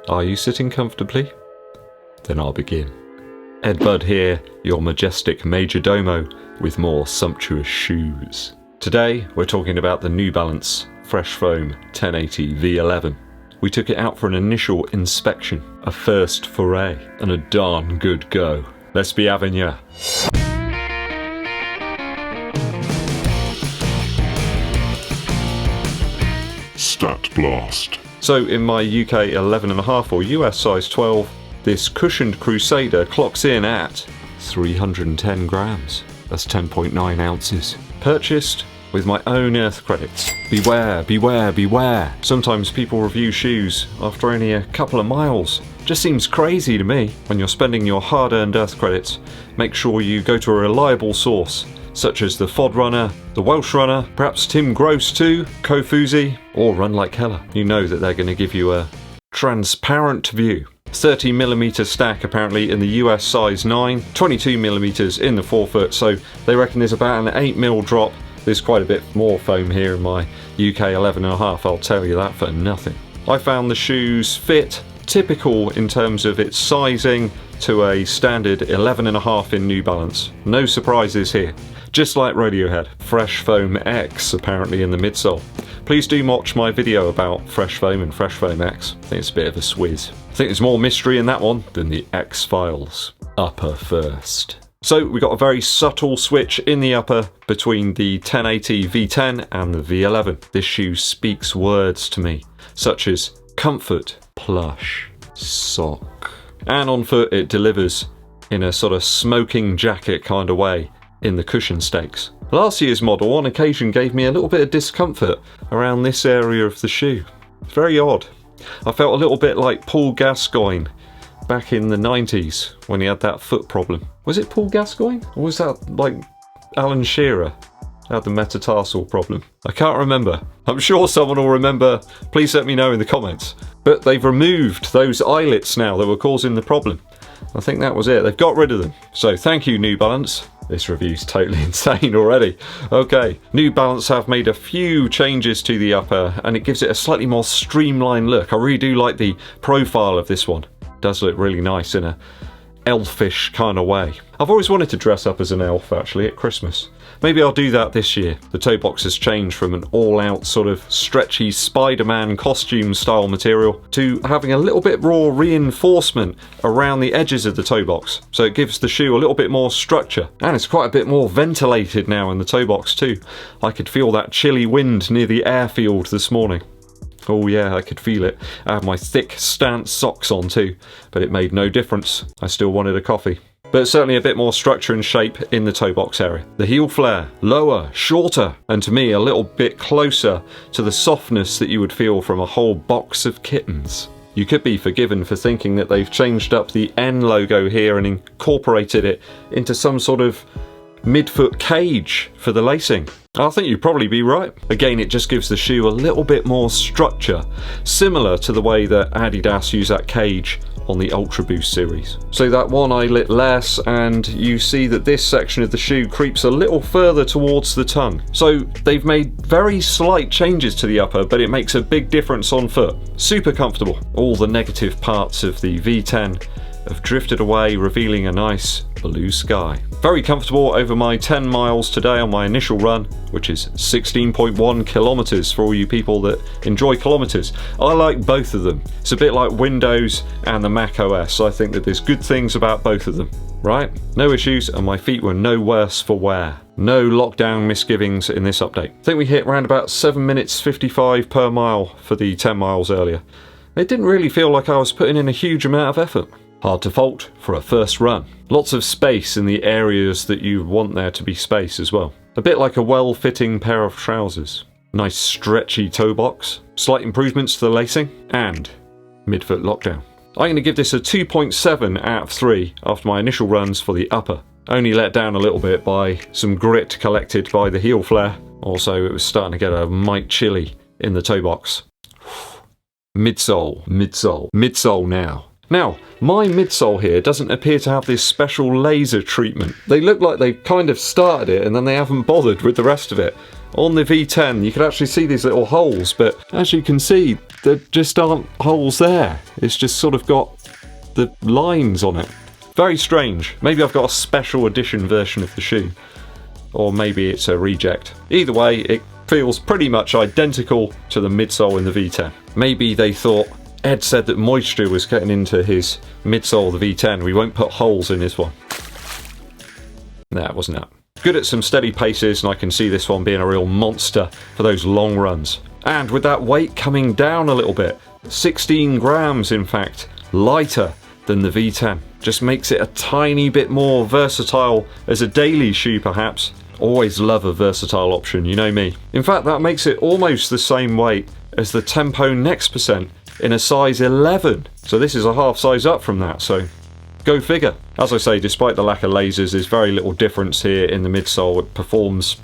Are you sitting comfortably? Then I'll begin. EDDBUD here, your majestic major domo with more sumptuous shoes. Today we're talking about the New Balance Fresh Foam 1080 V11. We took it out for an initial inspection, a first foray, and a darn good go. Let's be having ya. Stat Blast. So in my UK 11.5 or US size 12, this cushioned Crusader clocks in at 310 grams. That's 10.9 ounces. Purchased with my own earth credits. Beware, beware, beware. Sometimes people review shoes after only a couple of miles. Just seems crazy to me. When you're spending your hard-earned earth credits, make sure you go to a reliable source, such as the FOD Runner, the Welsh Runner, perhaps Tim Gross too, Kofuzi, or Run Like Heller. You know that they're going to give you a transparent view. 30mm stack apparently in the US size 9, 22mm in the 4-foot, so they reckon there's about an 8mm drop. There's quite a bit more foam here in my UK 11.5, I'll tell you that for nothing. I found the shoes fit, typical in terms of its sizing to a standard 11.5 in New Balance. No surprises here. Just like Radiohead, Fresh Foam X apparently in the midsole. Please do watch my video about Fresh Foam and Fresh Foam X. I think it's a bit of a swizz. I think there's more mystery in that one than the X-Files. Upper first. So we got a very subtle switch in the upper between the 1080 V10 and the V11. This shoe speaks words to me, such as comfort, plush, sock. And on foot it delivers in a sort of smoking jacket kind of way in the cushion stakes. Last year's model on occasion gave me a little bit of discomfort around this area of the shoe. Very odd. I felt a little bit like Paul Gascoigne back in the 90s when he had that foot problem. Was it Paul Gascoigne? Or was that like Alan Shearer had the metatarsal problem? I can't remember. I'm sure someone will remember. Please let me know in the comments. But they've removed those eyelets now that were causing the problem. I think that was it. They've got rid of them. So thank you, New Balance. This review's totally insane already. Okay, New Balance have made a few changes to the upper and it gives it a slightly more streamlined look. I really do like the profile of this one. It does look really nice in a elfish kind of way. I've always wanted to dress up as an elf actually at Christmas. Maybe I'll do that this year. The toe box has changed from an all-out sort of stretchy Spider-Man costume style material to having a little bit raw reinforcement around the edges of the toe box. So it gives the shoe a little bit more structure. And it's quite a bit more ventilated now in the toe box too. I could feel that chilly wind near the airfield this morning. Oh yeah, I could feel it. I had my thick stance socks on too, but it made no difference. I still wanted a coffee. But certainly a bit more structure and shape in the toe box area. The heel flare, lower, shorter, and to me a little bit closer to the softness that you would feel from a whole box of kittens. You could be forgiven for thinking that they've changed up the N logo here and incorporated it into some sort of midfoot cage for the lacing. I think you'd probably be right. Again, it just gives the shoe a little bit more structure, similar to the way that Adidas use that cage on the Ultra Boost series. So that one eyelet less, and you see that this section of the shoe creeps a little further towards the tongue. So they've made very slight changes to the upper, but it makes a big difference on foot. Super comfortable. All the negative parts of the V10 have drifted away, revealing a nice blue sky. Very comfortable over my 10 miles today on my initial run, which is 16.1 kilometers for all you people that enjoy kilometers. I like both of them. It's a bit like Windows and the Mac OS. I think that there's good things about both of them, right? No issues, and my feet were no worse for wear. No lockdown misgivings in this update. I think we hit around about 7 minutes 55 per mile for the 10 miles earlier. It didn't really feel like I was putting in a huge amount of effort. Hard to fault for a first run. Lots of space in the areas that you want there to be space as well. A bit like a well-fitting pair of trousers. Nice stretchy toe box, slight improvements to the lacing, and midfoot lockdown. I'm going to give this a 2.7 out of 3 after my initial runs for the upper. Only let down a little bit by some grit collected by the heel flare. Also, it was starting to get a mite chilly in the toe box. Midsole, midsole, midsole now. Now, my midsole here doesn't appear to have this special laser treatment. They look like they kind of started it and then they haven't bothered with the rest of it. On the V10 you can actually see these little holes, but as you can see there just aren't holes there. It's just sort of got the lines on it. Very strange. Maybe I've got a special edition version of the shoe, or maybe it's a reject. Either way, it feels pretty much identical to the midsole in the V10. Maybe they thought, Ed said that moisture was getting into his midsole, the V10, we won't put holes in this one. Nah, it wasn't that. Good at some steady paces, and I can see this one being a real monster for those long runs. And with that weight coming down a little bit, 16 grams in fact, lighter than the V10. Just makes it a tiny bit more versatile as a daily shoe perhaps. Always love a versatile option, you know me. In fact, that makes it almost the same weight as the Tempo Next Percent in a size 11. So this is a half size up from that, so go figure. As I say, despite the lack of lasers, there's very little difference here in the midsole. It performs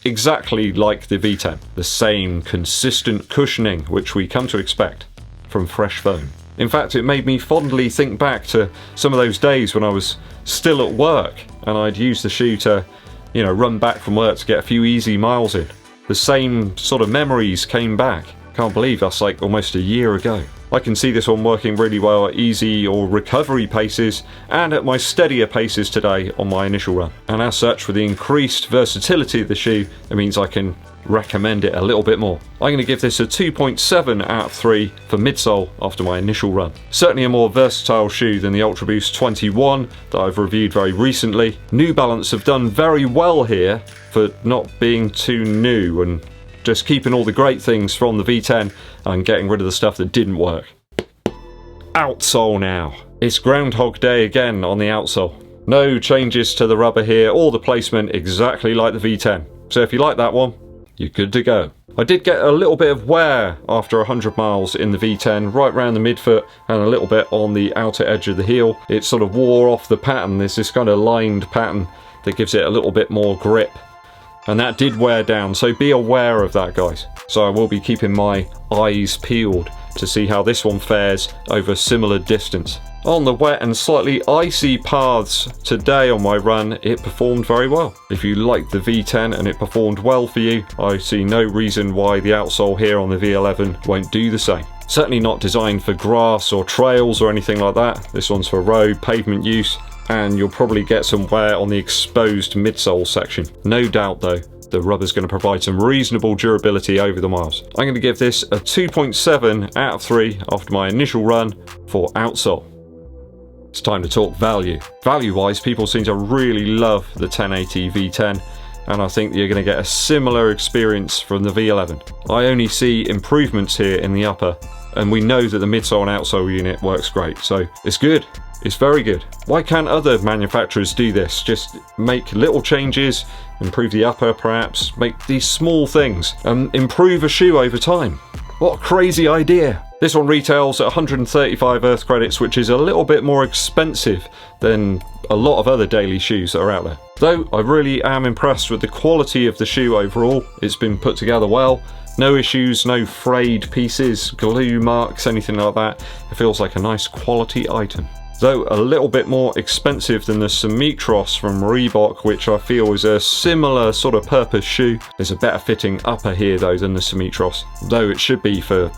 exactly like the V10. The same consistent cushioning, which we come to expect from fresh foam. In fact, it made me fondly think back to some of those days when I was still at work and I'd use the shoe to, you know, run back from work to get a few easy miles in. The same sort of memories came back. Can't believe that's like almost a year ago. I can see this one working really well at easy or recovery paces and at my steadier paces today on my initial run. And as such, with the increased versatility of the shoe, it means I can recommend it a little bit more. I'm going to give this a 2.7 out of 3 for midsole after my initial run. Certainly a more versatile shoe than the Ultra Boost 21 that I've reviewed very recently. New Balance have done very well here for not being too new and just keeping all the great things from the V10 and getting rid of the stuff that didn't work. Outsole now. It's Groundhog Day again on the outsole. No changes to the rubber here or the placement, exactly like the V10. So if you like that one, you're good to go. I did get a little bit of wear after 100 miles in the V10, right around the midfoot and a little bit on the outer edge of the heel. It sort of wore off the pattern. There's this kind of lined pattern that gives it a little bit more grip. And that did wear down, so be aware of that, guys. So I will be keeping my eyes peeled to see how this one fares over a similar distance. On the wet and slightly icy paths today on my run, it performed very well. If you liked the V10 and it performed well for you, I see no reason why the outsole here on the V11 won't do the same. Certainly not designed for grass or trails or anything like that. This one's for road, pavement use, and you'll probably get some wear on the exposed midsole section. No doubt though, the rubber's going to provide some reasonable durability over the miles. I'm going to give this a 2.7 out of 3 after my initial run for outsole. It's time to talk value. Value-wise, people seem to really love the 1080 V10, and I think you're going to get a similar experience from the V11. I only see improvements here in the upper, and we know that the midsole and outsole unit works great, so it's good. It's very good. Why can't other manufacturers do this? Just make little changes, improve the upper perhaps, make these small things, and improve a shoe over time. What a crazy idea. This one retails at 135 Earth credits, which is a little bit more expensive than a lot of other daily shoes that are out there. Though I really am impressed with the quality of the shoe overall. It's been put together well. No issues, no frayed pieces, glue marks, anything like that. It feels like a nice quality item. Though a little bit more expensive than the Summitros from Reebok, which I feel is a similar sort of purpose shoe. There's a better fitting upper here though than the Summitros, though it should be for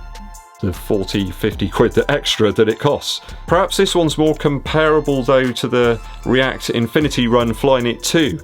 the 40-50 quid the extra that it costs. Perhaps this one's more comparable though to the React Infinity Run Flyknit 2.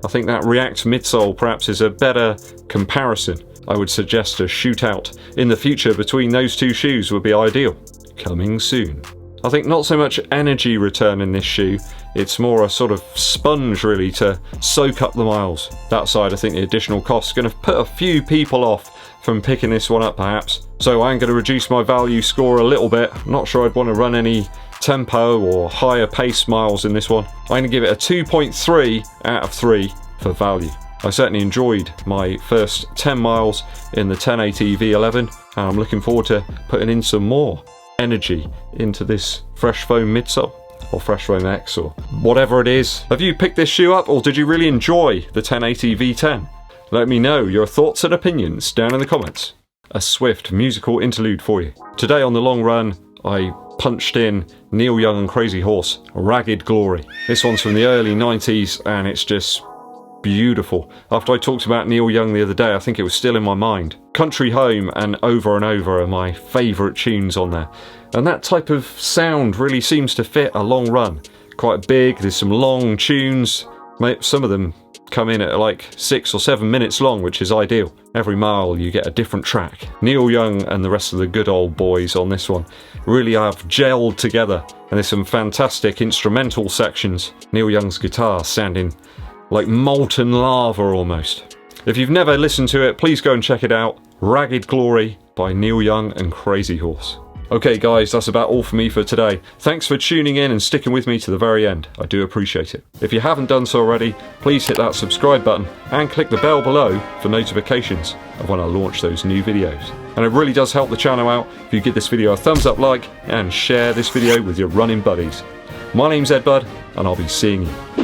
I think that React midsole perhaps is a better comparison. I would suggest a shootout in the future between those two shoes would be ideal. Coming soon. I think not so much energy return in this shoe, it's more a sort of sponge really to soak up the miles. That side I think the additional cost is going to put a few people off from picking this one up perhaps. So I'm going to reduce my value score a little bit. I'm not sure I'd want to run any tempo or higher pace miles in this one. I'm going to give it a 2.3 out of 3 for value. I certainly enjoyed my first 10 miles in the 1080 V11 and I'm looking forward to putting in some more energy into this fresh foam midsole or fresh foam X or whatever it is. Have you picked this shoe up or did you really enjoy the 1080 V10? Let me know your thoughts and opinions down in the comments. A swift musical interlude for you. Today on the long run I punched in Neil Young and Crazy Horse, Ragged Glory. This one's from the early 90s and it's just beautiful. After I talked about Neil Young the other day, I think it was still in my mind. Country Home and Over and Over are my favourite tunes on there. And that type of sound really seems to fit a long run. Quite big, there's some long tunes. Some of them come in at like 6 or 7 minutes long, which is ideal. Every mile you get a different track. Neil Young and the rest of the good old boys on this one really have gelled together, and there's some fantastic instrumental sections. Neil Young's guitar sounding like molten lava almost. If you've never listened to it, please go and check it out. Ragged Glory by Neil Young and Crazy Horse. Okay guys, that's about all for me for today. Thanks for tuning in and sticking with me to the very end. I do appreciate it. If you haven't done so already, please hit that subscribe button and click the bell below for notifications of when I launch those new videos. And it really does help the channel out if you give this video a thumbs up like and share this video with your running buddies. My name's EDDBUD and I'll be seeing you